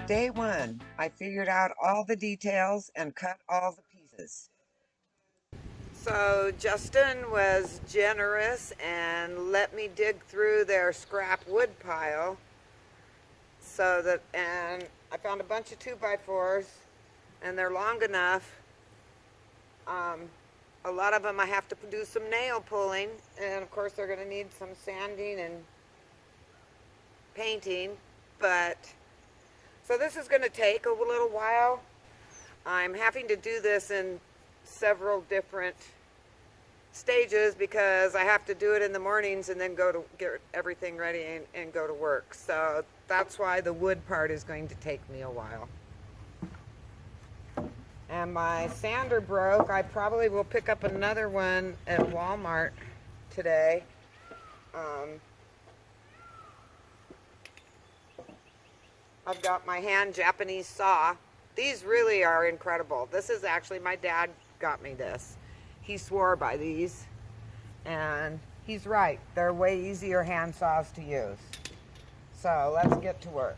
Day one, I figured out all the details and cut all the pieces. So Justin was generous and let me dig through their scrap wood pile and I found a bunch of 2x4s and they're long enough. A lot of them I have to do some nail pulling, and of course they're going to need some sanding and painting, but so this is going to take a little while. I'm having to do this in several different stages because I have to do it in the mornings and then go to get everything ready and go to work. So that's why the wood part is going to take me a while. And my sander broke. I probably will pick up another one at Walmart today. I've got my hand Japanese saw. These really are incredible. This is actually, my dad got me this. He swore by these, and he's right. They're way easier hand saws to use. So let's get to work.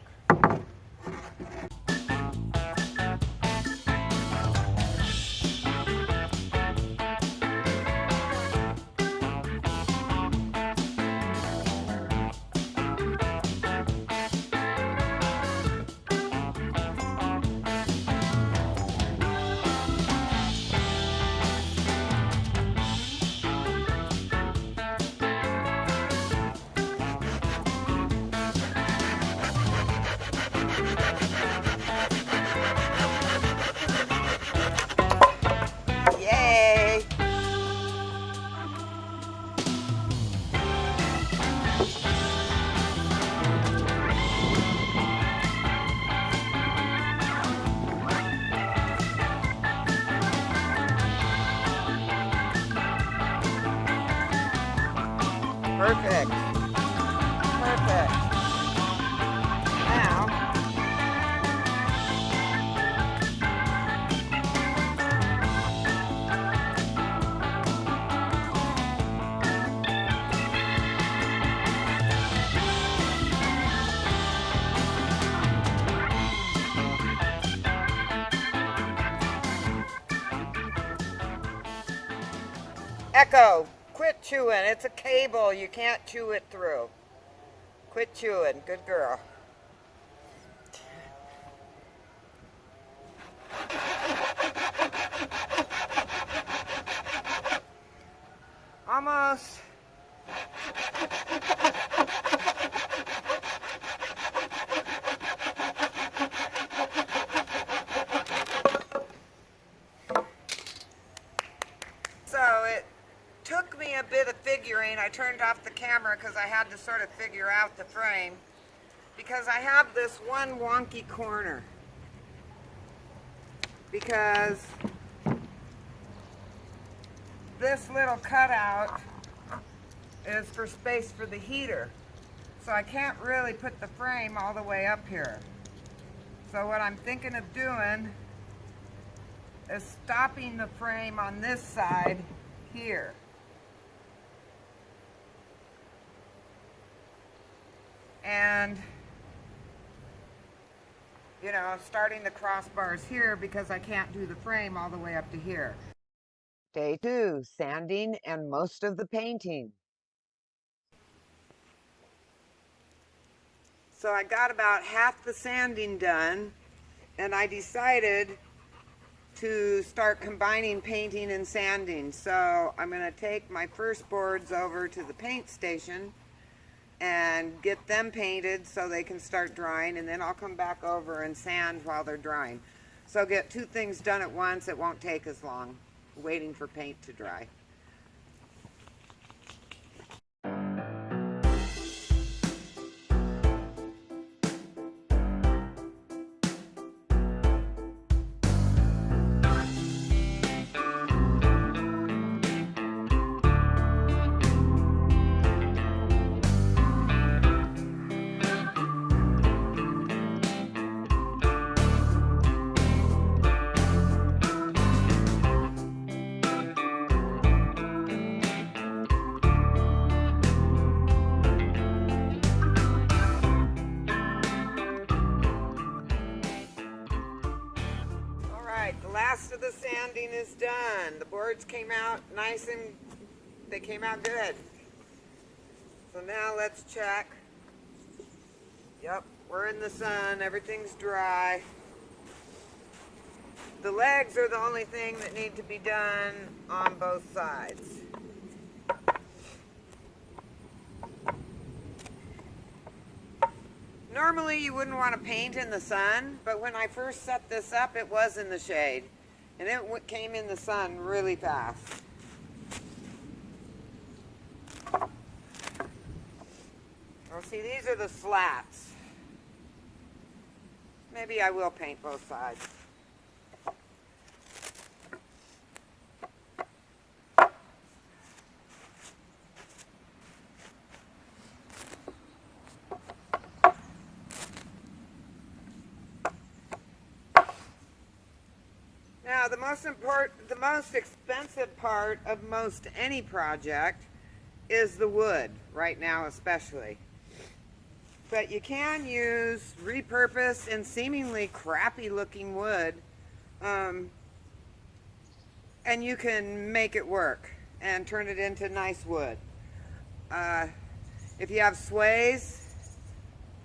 Yay! Perfect. Perfect. Now, Echo, quit chewing. It's a cable. You can't chew it through. Quit chewing. Good girl. Almost. So it took me a bit of figuring. I turned off the camera because I had to sort of figure out the frame, because I have this one wonky corner, because this little cutout is for space for the heater, so I can't really put the frame all the way up here. So what I'm thinking of doing is stopping the frame on this side here. And, you know, starting the crossbars here because I can't do the frame all the way up to here. Day two, sanding and most of the painting. So I got about half the sanding done, and I decided to start combining painting and sanding. So I'm going to take my first boards over to the paint station and get them painted so they can start drying, and then I'll come back over and sand while they're drying. So get two things done at once. It won't take as long waiting for paint to dry. is done. The boards came out nice and they came out good. So now let's check. Yep, we're in the sun, everything's dry. The legs are the only thing that need to be done on both sides. Normally you wouldn't want to paint in the sun, but when I first set this up, it was in the shade. And it came in the sun really fast. Well, see, these are the slats. Maybe I will paint both sides. Now, the most expensive part of most any project is the wood, right now especially. But you can use repurposed and seemingly crappy looking wood, and you can make it work and turn it into nice wood. If you have sways,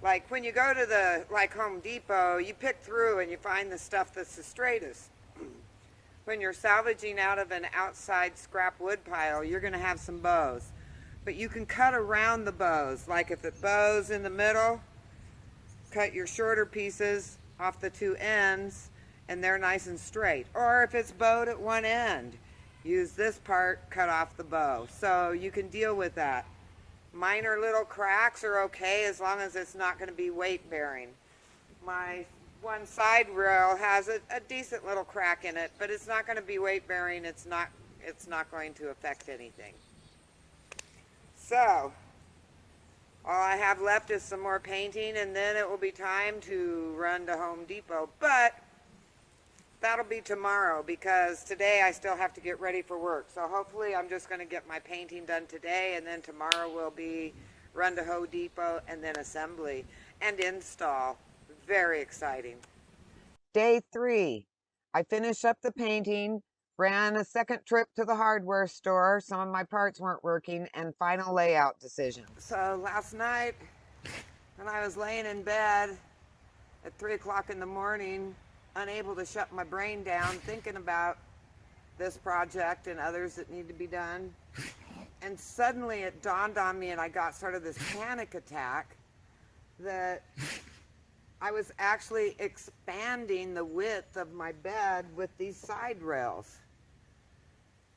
like when you go to the Home Depot, you pick through and you find the stuff that's the straightest. When you're salvaging out of an outside scrap wood pile, you're going to have some bows. But you can cut around the bows. Like if the bow's in the middle, cut your shorter pieces off the two ends and they're nice and straight. Or if it's bowed at one end, use this part, cut off the bow. So you can deal with that. Minor little cracks are okay as long as it's not going to be weight bearing. My one side rail has a decent little crack in it, but it's not going to be weight bearing. It's not going to affect anything. So all I have left is some more painting, and then it will be time to run to Home Depot. But that'll be tomorrow because today I still have to get ready for work. So hopefully I'm just going to get my painting done today, and then tomorrow will be run to Home Depot and then assembly and install. Very exciting. Day 3. I finished up the painting, ran a second trip to the hardware store. Some of my parts weren't working, and final layout decision. So last night, when I was laying in bed at 3 o'clock in the morning, unable to shut my brain down, thinking about this project and others that need to be done, and suddenly it dawned on me, and I got sort of this panic attack that I was actually expanding the width of my bed with these side rails.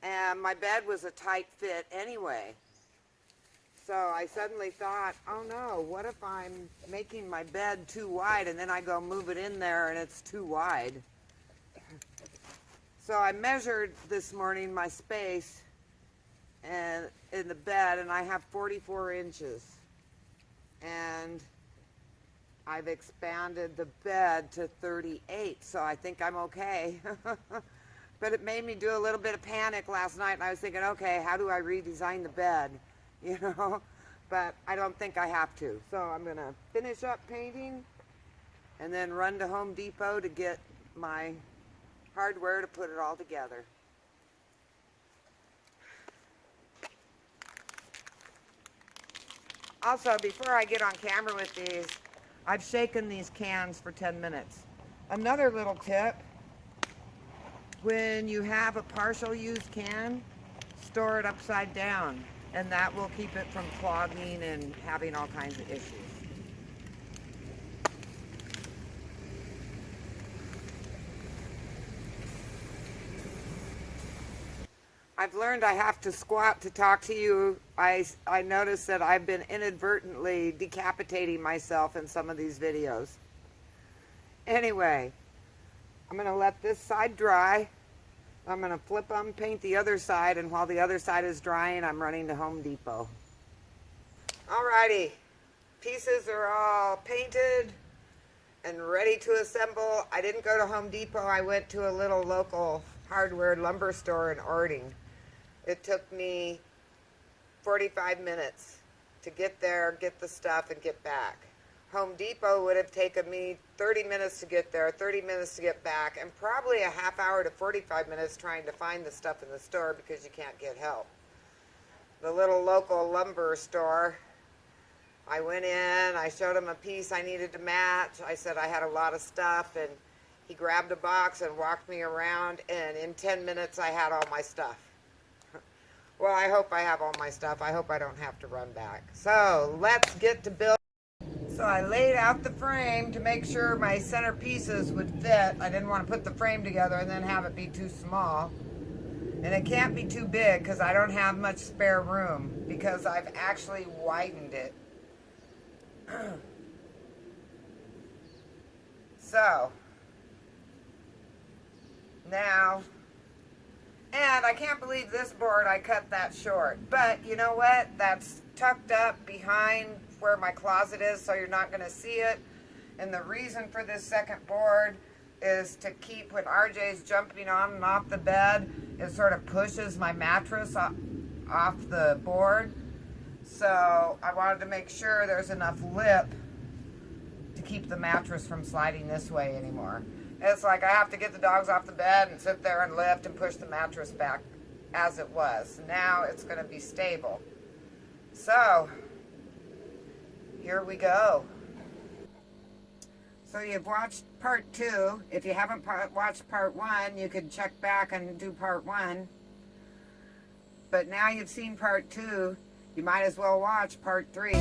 And my bed was a tight fit anyway. So I suddenly thought, oh no, what if I'm making my bed too wide and then I go move it in there and it's too wide? So I measured this morning my space and in the bed, and I have 44 inches. And I've expanded the bed to 38, so I think I'm okay. But it made me do a little bit of panic last night, and I was thinking, okay, how do I redesign the bed? You know, but I don't think I have to. So I'm going to finish up painting and then run to Home Depot to get my hardware to put it all together. Also, before I get on camera with these, I've shaken these cans for 10 minutes. Another little tip, when you have a partial used can, store it upside down, and that will keep it from clogging and having all kinds of issues. I've learned I have to squat to talk to you. I noticed that I've been inadvertently decapitating myself in some of these videos. Anyway, I'm going to let this side dry. I'm going to flip them, paint the other side, and while the other side is drying, I'm running to Home Depot. Alrighty, pieces are all painted and ready to assemble. I didn't go to Home Depot. I went to a little local hardware lumber store in Ording. It took me 45 minutes to get there, get the stuff, and get back. Home Depot would have taken me 30 minutes to get there, 30 minutes to get back, and probably a half hour to 45 minutes trying to find the stuff in the store because you can't get help. The little local lumber store, I went in, I showed him a piece I needed to match. I said I had a lot of stuff, and he grabbed a box and walked me around, and in 10 minutes I had all my stuff. Well, I hope I have all my stuff. I hope I don't have to run back. So let's get to building. So I laid out the frame to make sure my center pieces would fit. I didn't want to put the frame together and then have it be too small. And it can't be too big because I don't have much spare room because I've actually widened it. So now, and I can't believe this board I cut that short, but you know what, that's tucked up behind where my closet is, so you're not going to see it. And the reason for this second board is to keep, when RJ's jumping on and off the bed, it sort of pushes my mattress off the board. So I wanted to make sure there's enough lip to keep the mattress from sliding this way anymore. It's like I have to get the dogs off the bed and sit there and lift and push the mattress back as it was. Now it's going to be stable. So here we go. So you've watched part 2. If you haven't watched part 1, you could check back and do part 1. But now you've seen part 2, you might as well watch part 3.